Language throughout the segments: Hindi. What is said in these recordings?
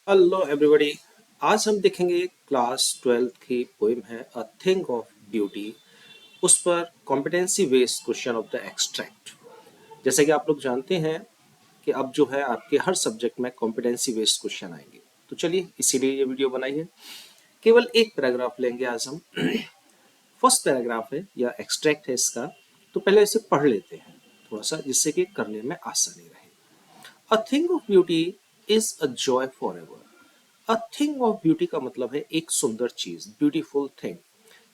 Hello everybody. आज हम देखेंगे क्लास 12th की पोएम है अ थिंग ऑफ ब्यूटी। उस पर competency based question of the extract. जैसे कि आप लोग जानते हैं कि अब जो है आपके हर सब्जेक्ट में कॉम्पिटेंसी बेस्ड क्वेश्चन आएंगे। तो चलिए इसीलिए ये वीडियो बनाई है। केवल एक पैराग्राफ लेंगे आज हम। फर्स्ट पैराग्राफ है या एक्सट्रैक्ट है इसका, तो पहले इसे पढ़ लेते हैं थोड़ा सा, जिससे कि करने में आसानी रहे। अ thing of beauty is a joy for ever. A thing of beauty का मतलब है एक सुंदर चीज, ब्यूटीफुल थिंग।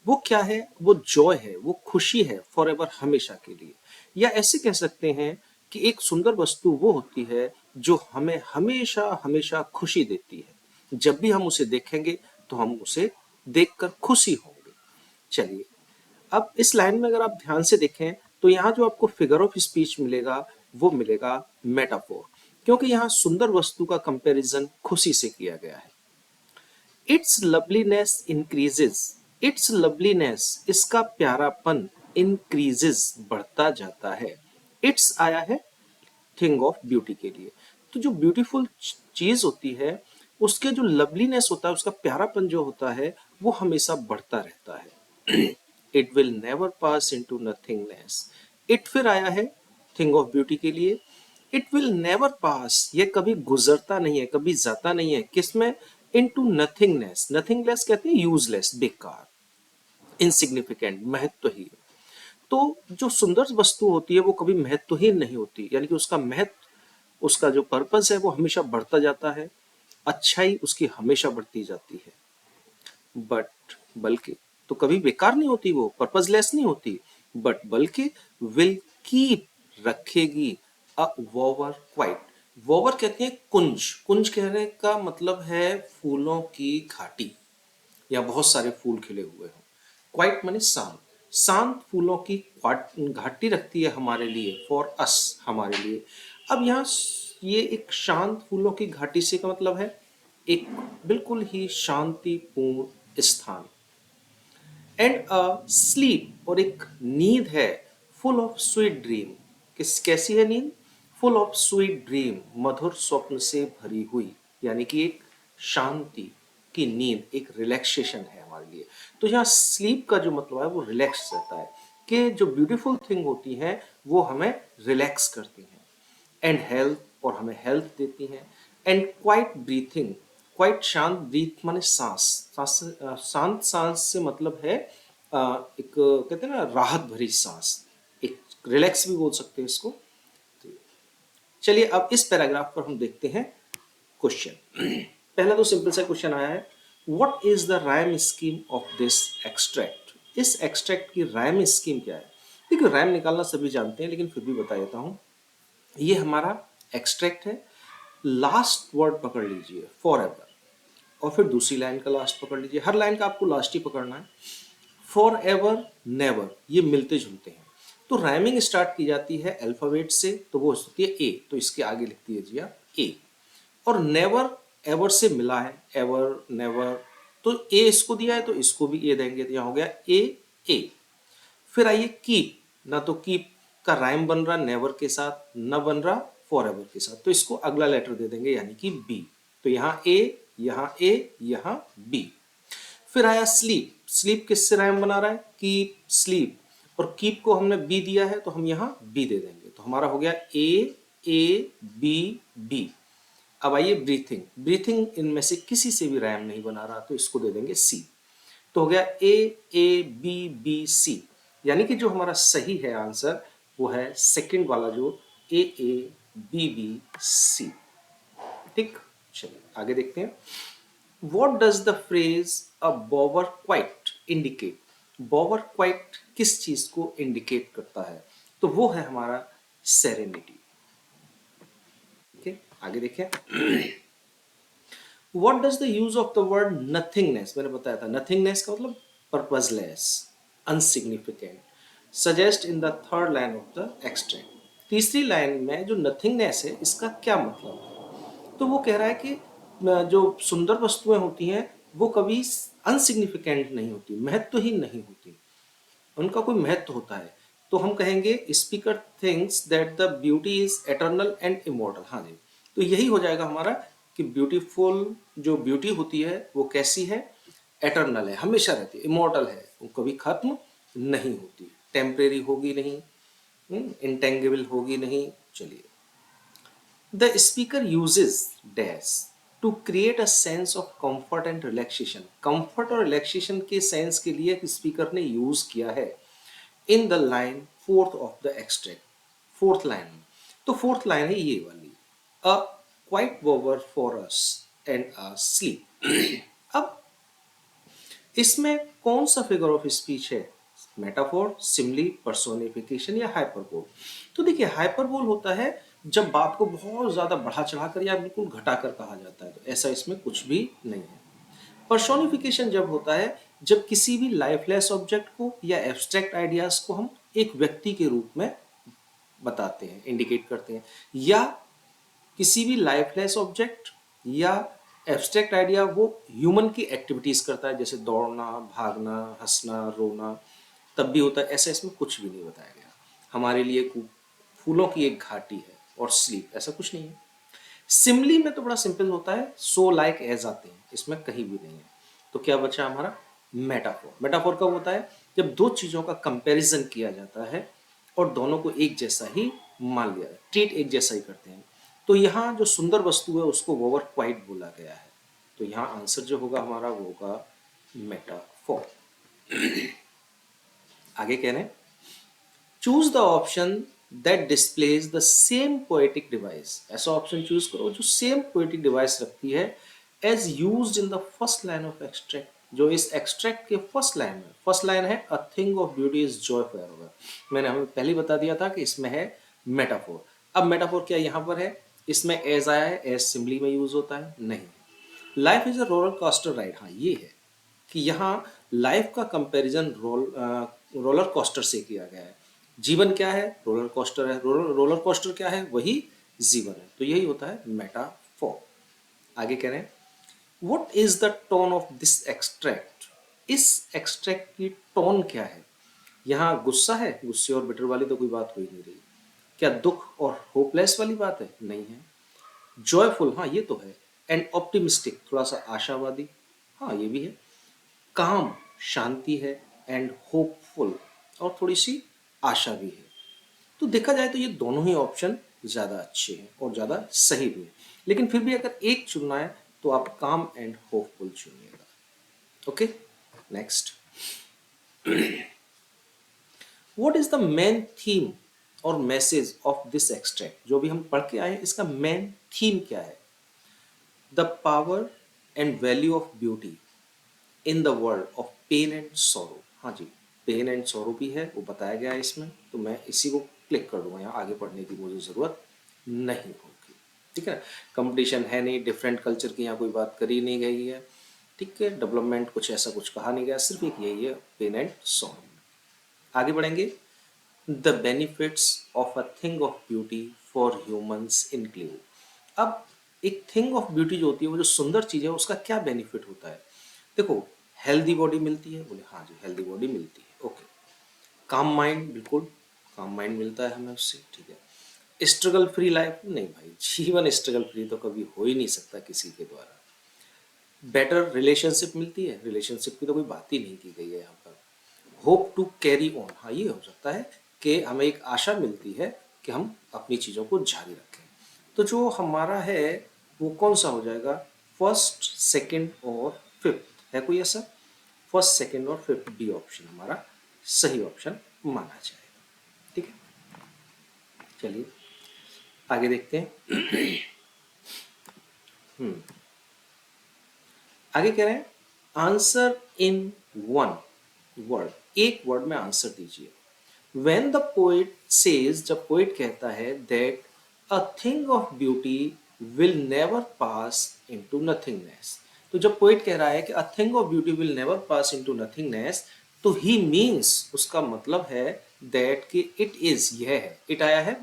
वो क्या है? वो जॉय है, वो खुशी है, फॉर एवर, हमेशा के लिए। या ऐसे कह सकते हैं कि एक सुंदर वस्तु वो होती है जो हमें हमेशा हमेशा खुशी देती है। जब भी हम उसे देखेंगे तो हम उसे देखकर खुशी होंगे। चलिए, अब इस लाइन में अगर आप ध्यान से देखें तो यहाँ जो आपको फिगर ऑफ स्पीच मिलेगा वो मिलेगा मेटाफोर, क्योंकि यहाँ सुंदर वस्तु का कंपैरिजन खुशी से किया गया है। It's loveliness increases. It's loveliness, इसका प्यारापन, इंक्रीजेस, बढ़ता जाता है। इट्स आया है थिंग ऑफ ब्यूटी के लिए। तो जो ब्यूटीफुल चीज होती है उसके जो लवलीनेस होता है, उसका प्यारापन जो होता है, वो हमेशा बढ़ता रहता है। It will never pass into nothingness. It फिर आया है थिंग ऑफ ब्यूटी के लिए। इट विल नेवर पास, ये कभी गुजरता नहीं है, कभी जाता नहीं है। किसमें? Into nothingness. नथिंगनेस कहते हैं यूजलेस, बेकार, इनसिग्निफिकेंट, महत्वहीन। तो जो सुंदर वस्तु होती है वो कभी महत्वहीन नहीं होती, यानी कि उसका महत्व, उसका जो पर्पस है वो हमेशा बढ़ता जाता है। अच्छाई उसकी हमेशा बढ़ती जाती है। बट, बल्कि, तो कभी बेकार नहीं होती, वो पर्पसलेस नहीं होती। बट बल्कि विल कीप, रखेगी, अ वॉवर क्वाइट। वॉवर कहते हैं कुंज। कुंज कहने का मतलब है फूलों की घाटी, या बहुत सारे फूल खिले हुए हों। क्वाइट माने शांत। शांत फूलों की घाटी रखती है हमारे लिए, फॉर अस, हमारे लिए। अब यहाँ ये एक शांत फूलों की घाटी से का मतलब है एक बिल्कुल ही शांतिपूर्ण स्थान। एंड अ स्लीप, और एक नींद है, फुल ऑफ स्वीट ड्रीम। कैसी है नींद? फुल ऑफ स्वीट ड्रीम, मधुर स्वप्न से भरी हुई। यानी कि एक शांति की नींद, एक रिलैक्सेशन है हमारे लिए। तो यहाँ स्लीप का जो मतलब है वो रिलैक्स रहता है, कि जो ब्यूटीफुल थिंग होती है वो हमें रिलैक्स करती हैं। एंड हेल्थ, और हमें हेल्थ देती हैं। एंड क्वाइट ब्रीथिंग, क्वाइट शांत, ब्रीथ माने सांस। शांत सांस से मतलब है एक कहते हैं ना राहत भरी सांस, एक रिलैक्स भी बोल सकते हैं इसको। चलिए अब इस पैराग्राफ पर हम देखते हैं क्वेश्चन। पहला तो सिंपल सा क्वेश्चन आया है, what is the rhyme scheme of this extract. इस एक्सट्रैक्ट की राइम स्कीम क्या है? देखिए, राइम निकालना सभी जानते हैं, लेकिन फिर भी बता देता हूं। ये हमारा एक्सट्रैक्ट है। लास्ट वर्ड पकड़ लीजिए, फॉर एवर, और फिर दूसरी लाइन का लास्ट पकड़ लीजिए। हर लाइन का आपको लास्ट ही पकड़ना है। फॉर एवर, नेवर, ये मिलते जुलते हैं। तो राइमिंग स्टार्ट की जाती है अल्फाबेट से, तो वो होती है ए, तो इसके आगे लिख दीजिए आप ए। और नेवर, एवर से मिला है, एवर, नेवर, तो ए इसको दिया है तो इसको भी ए देंगे, तो यहाँ हो गया ए, ए। फिर आइए कीप, ना तो कीप का राइम बन रहा नेवर के साथ, ना बन रहा फॉर एवर के साथ, तो इसको अगला लेटर दे देंगे, यानी कि बी। तो यहाँ ए, यहाँ ए, यहाँ बी। फिर आया स्लीप। स्लीप किससे राइम बना रहा है? कीप, स्लीप, और कीप को हमने बी दिया है तो हम यहाँ बी दे देंगे, तो हमारा हो गया ए बी बी। अब आइए ब्रीथिंग। ब्रीथिंग इनमें से किसी से भी राइम नहीं बना रहा, तो इसको दे देंगे सी। तो हो गया ए बी बी सी, यानी कि जो हमारा सही है आंसर वो है सेकंड वाला, जो ए बी बी सी। ठीक, चलिए आगे देखते हैं। What does the phrase a bower quite indicate? bower quite किस चीज को इंडिकेट करता है? तो वो है हमारा सेरेनिटी। ठीक है, आगे देखें। What does the use of the word nothingness, मैंने बताया था nothingness का मतलब purposeless, unsignificant, suggest in the third line of the extract। तीसरी लाइन में जो nothingness है इसका क्या मतलब है? तो वो कह रहा है कि जो सुंदर वस्तुएं होती हैं वो कभी अनसिग्निफिकेंट नहीं होती, महत्वहीन नहीं होती, उनका कोई महत्व होता है। तो हम कहेंगे speaker thinks that the beauty is eternal and immortal. हाँ जी, तो यही हो जाएगा हमारा कि ब्यूटीफुल जो ब्यूटी होती है वो कैसी है, एटर्नल है, हमेशा रहती है, इमॉर्टल है, वो कभी खत्म नहीं होती, टेम्परेरी होगी नहीं, इंटेंगिबल होगी नहीं। चलिए, the speaker uses dash to create a sense of comfort and relaxation. Comfort और रिलैक्सेशन के सेंस के लिए स्पीकर ने यूज किया है in the line fourth of the extract, fourth line में। तो फोर्थ लाइन है ये वाली, a quiet bower for us and a sleep. अब इसमें कौन सा फिगर ऑफ स्पीच है, मेटाफोर, सिमली, पर्सोनिफिकेशन या हाइपरबोल? तो देखिए, हाइपरबोल होता है जब बात को बहुत ज्यादा बढ़ा चढ़ाकर या बिल्कुल घटाकर कहा जाता है, तो ऐसा इसमें कुछ भी नहीं है। पर्सोनिफिकेशन जब होता है जब किसी भी लाइफलेस ऑब्जेक्ट को या एब्स्ट्रैक्ट आइडियाज को हम एक व्यक्ति के रूप में बताते हैं, इंडिकेट करते हैं, या किसी भी लाइफलेस ऑब्जेक्ट या एब्स्ट्रैक्ट आइडिया वो ह्यूमन की एक्टिविटीज करता है, जैसे दौड़ना, भागना, हंसना, रोना, तब भी होता है। ऐसा इसमें कुछ भी नहीं बताया गया। हमारे लिए फूलों की एक घाटी है और स्लीप, ऐसा कुछ नहीं है। सिमली में तो बड़ा सिंपल होता है, सो लाइक एज आते हैं, इसमें कहीं भी नहीं है। तो क्या बचा हमारा, मेटाफोर। मेटाफोर कब होता है, जब दो चीजों का कंपैरिजन किया जाता है और दोनों को एक जैसा ही मान लिया, ट्रीट एक जैसा ही करते हैं। तो यहाँ जो सुंदर वस्तु है उसको ओवर क्वाइट बोला गया है। तो यहाँ आंसर जो होगा हमारा वो होगा मेटाफोर। आगे कह रहे हैं, choose the option that displays the same poetic device. ऐसा ऑप्शन चूज करो जो सेम पोएटिक डिवाइस रखती है as used in the first line of extract. जो इस एक्सट्रैक्ट के फर्स्ट लाइन में, फर्स्ट लाइन है a thing of beauty is joy forever. मैंने हमें पहले बता दिया था कि इसमें है मेटाफोर। अब मेटाफोर क्या यहाँ पर है, इसमें एज आया है, एज सिंबली में यूज होता है नहीं। Life is a roller coaster ride, हाँ ये है कि यहाँ लाइफ का कंपैरिजन रोलर कोस्टर से किया गया है। जीवन क्या है, रोलर कोस्टर है, रोलर कोस्टर क्या है, वही जीवन है। तो यही होता है मेटाफोर। आगे कह रहे हैं, what is the tone of this extract. इस एक्सट्रैक्ट की टोन क्या है। यहाँ गुस्सा है, गुस्से और बिटर वाली तो कोई बात हो ही नहीं रही। क्या दुख और होपलेस वाली बात है, नहीं है। जॉयफुल, हाँ ये तो है। एंड ऑप्टिमिस्टिक, थोड़ा सा आशावादी, हाँ ये भी है। काम, शांति है। एंड होपफुल, और थोड़ी सी आशा भी है। तो देखा जाए तो ये दोनों ही ऑप्शन ज्यादा अच्छे हैं और ज्यादा सही भी है। लेकिन फिर भी अगर एक चुनना है तो आप काम एंड होपफुल चुनिएगा। Okay, next, what is the main theme और मैसेज ऑफ दिस एक्सट्रैक्ट। जो भी हम पढ़ के आए इसका मेन थीम क्या है, the power and value of beauty in the world of pain and sorrow. हाँ जी, पेन एंड सोरो भी है, वो बताया गया है इसमें। तो मैं इसी को क्लिक कर दूंगा, यहाँ आगे पढ़ने की मुझे जरूरत नहीं होगी। ठीक है, कंपटीशन है नहीं, डिफरेंट कल्चर की यहाँ कोई बात करी नहीं गई है। ठीक है, डेवलपमेंट कुछ ऐसा कुछ कहा नहीं गया, सिर्फ एक यही है, पेन एंड सोरो। आगे बढ़ेंगे, the benefits of a thing of beauty for humans include. अब एक थिंग ऑफ ब्यूटी जो होती है, वो जो सुंदर चीज है, उसका क्या बेनिफिट होता है। देखो, हेल्दी बॉडी मिलती है, बोले हाँ जी हेल्दी बॉडी मिलती है, ओके। काम माइंड, बिल्कुल काम माइंड मिलता है हमें उससे, ठीक है। स्ट्रगल फ्री लाइफ, नहीं भाई, जीवन स्ट्रगल फ्री तो कभी हो ही नहीं सकता किसी के द्वारा। बेटर रिलेशनशिप मिलती है, रिलेशनशिप की तो कोई बात ही नहीं की गई है यहाँ पर। होप टू कैरी ऑन, हाँ ये हो सकता है कि हमें एक आशा मिलती है कि हम अपनी चीज़ों को जारी रखें। तो जो हमारा है वो कौन सा हो जाएगा, फर्स्ट, सेकंड और फिफ्थ, है कोई ऐसा। फर्स्ट, सेकंड और फिफ्थ, बी ऑप्शन हमारा सही ऑप्शन माना जाएगा। ठीक है, चलिए आगे देखते हैं। आगे कह रहे हैं, आंसर इन वन वर्ड, एक वर्ड में आंसर दीजिए। When the poet says, जब पोइट कहता है that a thing of beauty will never pass into nothingness, तो जब पोइट कह रहा है कि a thing of beauty will never pass into nothingness, तो he means, उसका मतलब है that कि it is, यह है, it आया है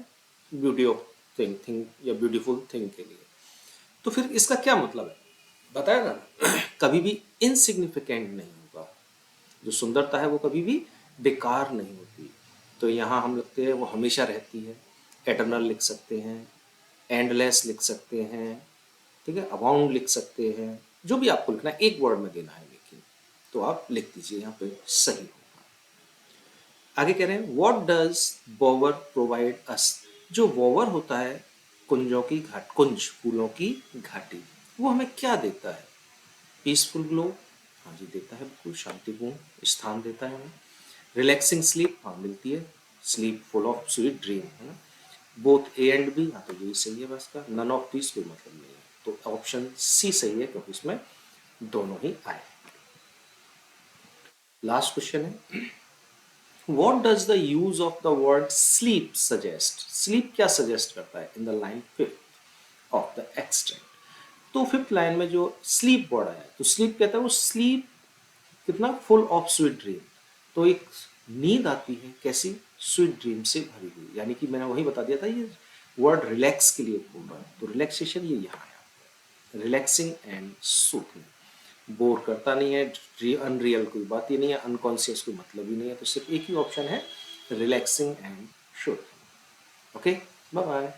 ब्यूटी ऑफ थिंग, थिंग या ब्यूटीफुल थिंग के लिए। तो फिर इसका क्या मतलब है, बताया ना। कभी भी इनसिग्निफिकेंट नहीं होगा, जो सुंदरता है वो कभी भी बेकार नहीं होती। तो यहाँ हम लिखते हैं वो हमेशा रहती है, एटर्नल लिख सकते हैं, एंडलेस लिख सकते हैं, ठीक है, अबाउंड लिख सकते हैं, जो भी आपको लिखना है एक वर्ड में देना है, लेकिन तो आप लिख दीजिए यहाँ पे, सही होगा। आगे कह रहे हैं व्हाट डज बोवर प्रोवाइड अस। जो बोवर होता है कुंजों की घाट, कुंज फूलों की घाटी, वो हमें क्या देता है? पीसफुल ग्लो, हाँ जी देता है, बिल्कुल शांतिपूर्ण स्थान देता है हमें। रिलैक्सिंग स्लीप, हाँ मिलती है, sleep full of sweet dream, है ना। बोथ ए एंड बी, हाँ तो यही सही है बस का, नन ऑफ दिस कोई मतलब नहीं है, तो ऑप्शन सी सही है क्योंकि इसमें दोनों ही आए। लास्ट क्वेश्चन है What does the use of the word sleep suggest? Sleep क्या suggest करता है? In the line fifth of the extract. तो फिफ्थ लाइन में जो sleep वर्ड आया, तो sleep कहता है वो sleep कितना full of sweet dream, तो एक नींद आती है कैसी, स्वीट ड्रीम से भरी हुई, यानी कि मैंने वही बता दिया था, ये वर्ड रिलैक्स के लिए बोल रहा है, तो रिलैक्सेशन ये यहाँ आया, रिलैक्सिंग एंड सूथिंग, बोर करता नहीं है, अनरियल कोई बात ही नहीं है, अनकॉन्शियस कोई मतलब ही नहीं है, तो सिर्फ एक ही ऑप्शन है, relaxing and soothing. Okay, bye bye.